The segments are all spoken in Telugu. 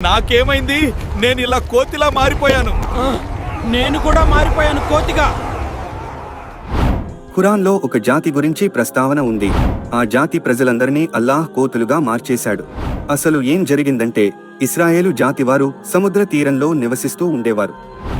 నాకేమైంది? నేను ఇలా కోతిలా మారిపోయాను. నేను కూడా మారిపోయాను కోతిగా. ఖురాన్లో ఒక జాతి గురించి ప్రస్తావన ఉంది. ఆ జాతి ప్రజలందరినీ అల్లాహ్ కోతులుగా మార్చేశాడు. అసలు ఏం జరిగిందంటే, ఇస్రాయేలు జాతివారు సముద్ర తీరంలో నివసిస్తూ ఉండేవారు.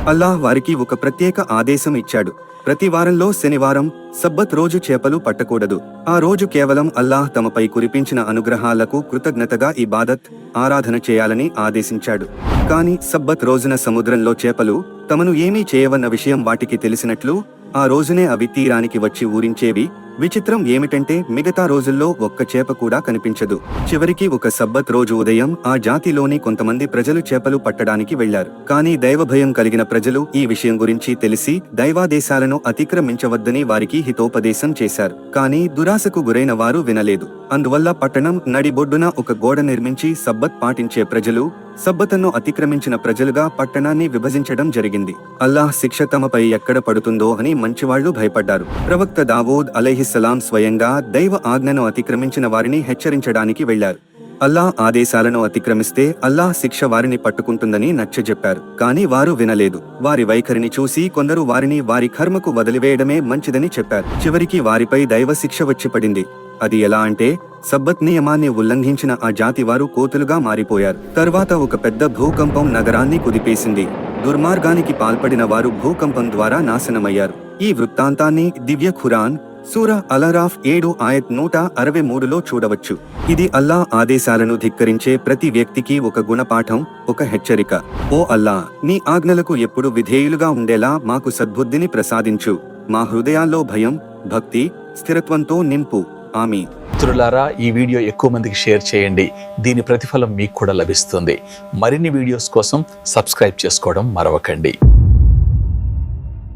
అల్లాహ్ వారికి ఒక ప్రత్యేక ఆదేశం ఇచ్చాడు. ప్రతి వారంలో శనివారం సబ్బత్ రోజు చేపలు పట్టకూడదు. ఆ రోజు కేవలం అల్లాహ్ తమపై కురిపించిన అనుగ్రహాలకు కృతజ్ఞతగా ఇబాదత్, ఆరాధన చేయాలని ఆదేశించాడు. కానీ సబ్బత్ రోజున సముద్రంలో చేపలు తమను ఏమీ చేయవన్న విషయం వాటికి తెలిసినట్లు ఆ రోజునే అవి తీరానికి వచ్చి ఊరించేవి. విచిత్రం ఏమిటంటే, మిగతా రోజుల్లో ఒక్క చేప కూడా కనిపించదు. చివరికి ఒక సబ్బత్ రోజు ఉదయం ఆ జాతిలోని కొంతమంది ప్రజలు చేపలు పట్టడానికి వెళ్లారు. కానీ దైవభయం కలిగిన ప్రజలు ఈ విషయం గురించి తెలిసి దైవాదేశాలను అతిక్రమించవద్దని వారికి హితోపదేశం చేశారు. కానీ దురాశకు గురైన వారు వినలేదు. అందువల్ల పట్టణం నడిబొడ్డున ఒక గోడ నిర్మించి సబ్బత్ పాటించే ప్రజలు, సబ్బతను అతిక్రమించిన ప్రజలుగా పట్టణాన్ని విభజించడం జరిగింది. అల్లాహ్ శిక్ష తమపై ఎక్కడ పడుతుందో అని మంచివాళ్లు భయపడ్డారు. ప్రవక్త దావూద్ అలైహిస్సలాం స్వయంగా దైవ ఆజ్ఞను అతిక్రమించిన వారిని హెచ్చరించడానికి వెళ్లారు. అల్లాహ్ ఆదేశాలను అతిక్రమిస్తే అల్లాహ్ శిక్ష వారిని పట్టుకుంటుందని నచ్చజెప్పారు. కానీ వారు వినలేదు. వారి వైఖరిని చూసి కొందరు వారిని వారి కర్మకు వదిలివేయడమే మంచిదని చెప్పారు. చివరికి వారిపై దైవ శిక్ష వచ్చి పడింది. అది ఎలా అంటే, సబ్బత్ నియమాన్ని ఉల్లంఘించిన ఆ జాతి వారు కోతులుగా మారిపోయారు. తర్వాత ఒక పెద్ద భూకంపం నగరాన్ని కుదిపేసింది. దుర్మార్గానికి పాల్పడిన వారు భూకంపం ద్వారా నాశనమయ్యారు. ఈ వృత్తాంతాన్ని దివ్య ఖురాన్ సూరా అల్-అరాఫ్ 7 ఆయత్ 163లో చూడవచ్చు. ఇది అల్లాహ్ ఆదేశాలను ధిక్కరించే ప్రతి వ్యక్తికి ఒక గుణపాఠం, ఒక హెచ్చరిక. ఓ అల్లాహ్, నీ ఆజ్ఞలకు ఎప్పుడు విధేయులుగా ఉండేలా మాకు సద్బుద్ధిని ప్రసాదించు. మా హృదయాల్లో భయం, భక్తి, స్థిరత్వంతో నింపు. ఆమీన్. మిత్రులారా, ఈ వీడియో ఎక్కువ మందికి షేర్ చేయండి. దీని ప్రతిఫలం మీకు కూడా లభిస్తుంది. మరిన్ని వీడియోస్ కోసం సబ్స్క్రైబ్ చేసుకోవడం మరవకండి.